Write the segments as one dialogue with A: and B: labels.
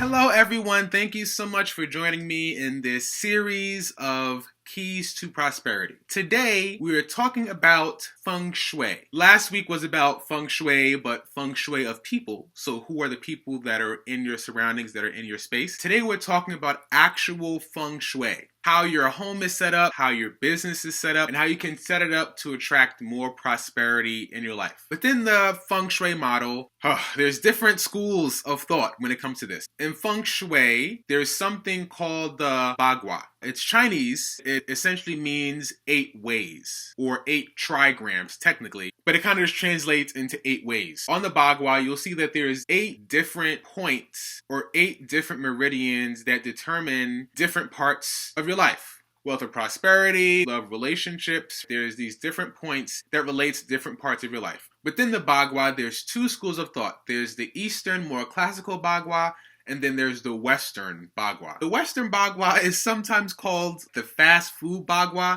A: Hello everyone, thank you so much for joining me in this series of Keys to Prosperity. Today we are talking about Feng Shui. Last week was about Feng Shui, but Feng Shui of people. So who are the people that are in your surroundings, that are in your space? Today we're talking about actual Feng Shui. How your home is set up, how your business is set up, and how you can set it up to attract more prosperity in your life. Within the Feng Shui model, there's different schools of thought when it comes to this. In Feng Shui, there's something called the Bagua. It's Chinese. It essentially means 8 ways, or 8 trigrams technically, but it kind of just translates into 8 ways. On the Bagua, you'll see that there's 8 different points or 8 different meridians that determine different parts of your life. Wealth or prosperity, love, relationships. There's these different points that relate to different parts of your life. Within the Bagua, there's 2 schools of thought. There's the Eastern, more classical Bagua, and then there's the Western Bagua. The Western Bagua is sometimes called the fast food Bagua.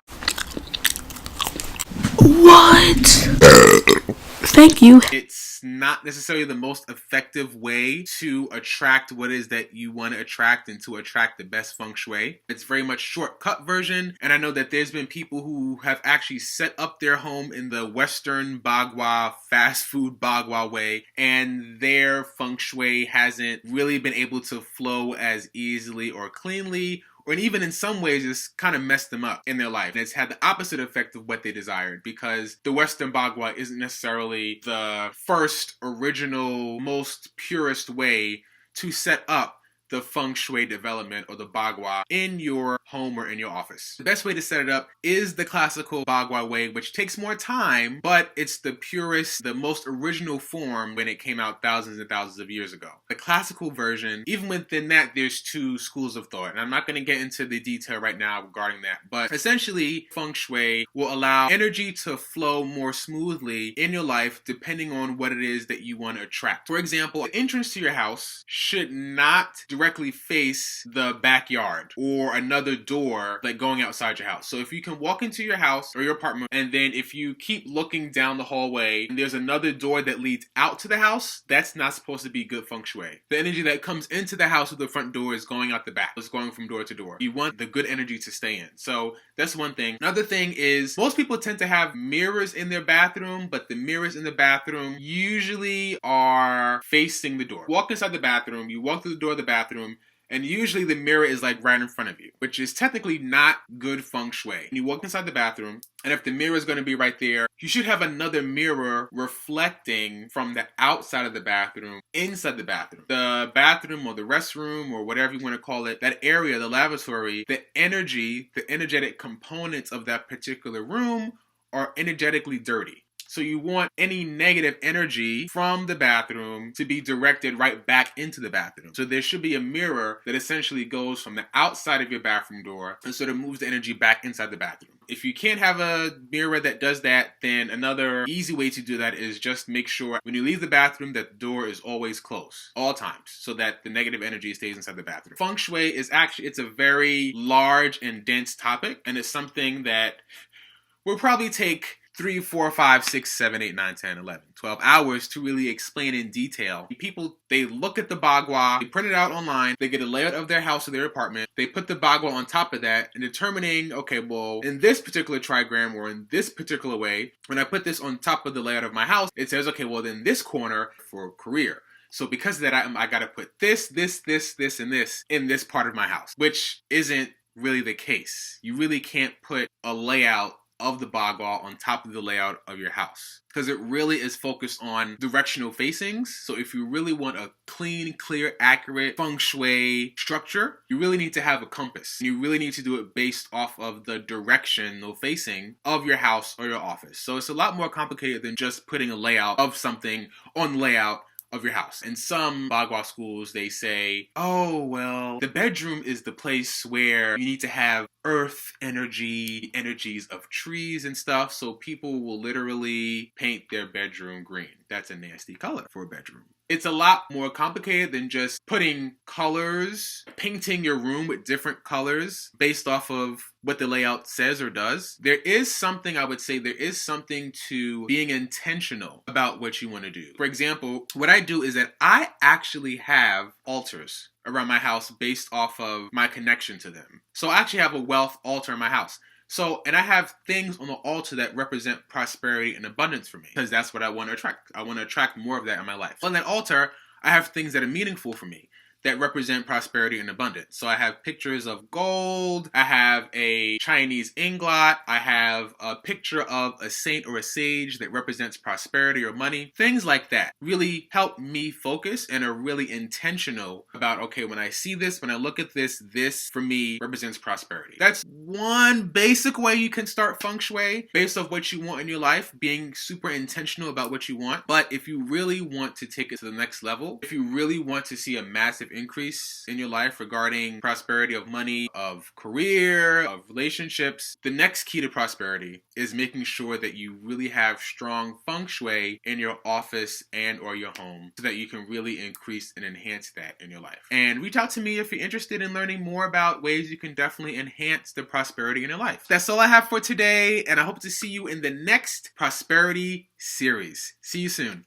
B: What? Thank you.
A: It's not necessarily the most effective way to attract what it is that you want to attract and to attract the best Feng Shui. It's very much shortcut version, and I know that there's been people who have actually set up their home in the Western Bagua, fast food Bagua way, and their Feng Shui hasn't really been able to flow as easily or cleanly, or even in some ways it's kind of messed them up in their life. And it's had the opposite effect of what they desired, because the Western Bagua isn't necessarily the first, original, most purest way to set up the Feng Shui development or the Bagua in your home or in your office. The best way to set it up is the classical Bagua way, which takes more time, but it's the purest, the most original form when it came out thousands and thousands of years ago. The classical version, even within that, there's 2 schools of thought, and I'm not going to get into the detail right now regarding that, but essentially Feng Shui will allow energy to flow more smoothly in your life depending on what it is that you want to attract. For example, the entrance to your house should not directly face the backyard or another door like going outside your house. So if you can walk into your house or your apartment, and then if you keep looking down the hallway and there's another door that leads out to the house, that's not supposed to be good Feng Shui. The energy that comes into the house with the front door is going out the back. It's going from door to door. You want the good energy to stay in. So that's one thing. Another thing is most people tend to have mirrors in their bathroom, but the mirrors in the bathroom usually are facing the door. Walk inside the bathroom, you walk through the door of the bathroom, and usually the mirror is like right in front of you, which is technically not good Feng Shui. You walk inside the bathroom, and if the mirror is going to be right there, you should have another mirror reflecting from the outside of the bathroom inside the bathroom. The bathroom or the restroom or whatever you want to call it, that area, the lavatory, the energy, the energetic components of that particular room are energetically dirty. So you want any negative energy from the bathroom to be directed right back into the bathroom. So there should be a mirror that essentially goes from the outside of your bathroom door and sort of moves the energy back inside the bathroom. If you can't have a mirror that does that, then another easy way to do that is just make sure when you leave the bathroom that the door is always closed, all times, so that the negative energy stays inside the bathroom. Feng Shui is actually, it's a very large and dense topic, and it's something that will probably take 3, 4, 5, 6, 7, 8, 9, 10, 11, 12 hours to really explain in detail. People, they look at the Bagua, they print it out online, they get a layout of their house or their apartment, they put the Bagua on top of that, and determining, okay, well, in this particular trigram or in this particular way, when I put this on top of the layout of my house, it says, okay, well, then this corner for career. So because of that, I got to put this, and this in this part of my house, which isn't really the case. You really can't put a layout of the Bagua on top of the layout of your house, because it really is focused on directional facings. So if you really want a clean, clear, accurate Feng Shui structure, you really need to have a compass. You really need to do it based off of the directional facing of your house or your office. So it's a lot more complicated than just putting a layout of something on the layout of your house. In some Bagua schools, they say, oh, well, the bedroom is the place where you need to have earth energy, energies of trees and stuff. So people will literally paint their bedroom green. That's a nasty color for a bedroom. It's a lot more complicated than just putting colors, painting your room with different colors based off of what the layout says or does. There is something, I would say, there is something to being intentional about what you want to do. For example, what I do is that I actually have altars around my house based off of my connection to them. So I actually have a wealth altar in my house. So, and I have things on the altar that represent prosperity and abundance for me, because that's what I want to attract. I want to attract more of that in my life. On that altar, I have things that are meaningful for me, that represent prosperity and abundance. So I have pictures of gold, I have a Chinese ingot, I have a picture of a saint or a sage that represents prosperity or money. Things like that really help me focus and are really intentional about, okay, when I see this, when I look at this, this for me represents prosperity. That's one basic way you can start Feng Shui based off what you want in your life, being super intentional about what you want. But if you really want to take it to the next level, if you really want to see a massive increase in your life regarding prosperity of money, of career, of relationships, the next key to prosperity is making sure that you really have strong Feng Shui in your office and or your home so that you can really increase and enhance that in your life. And reach out to me if you're interested in learning more about ways you can definitely enhance the prosperity in your life. That's all I have for today, and I hope to see you in the next prosperity series. See you soon.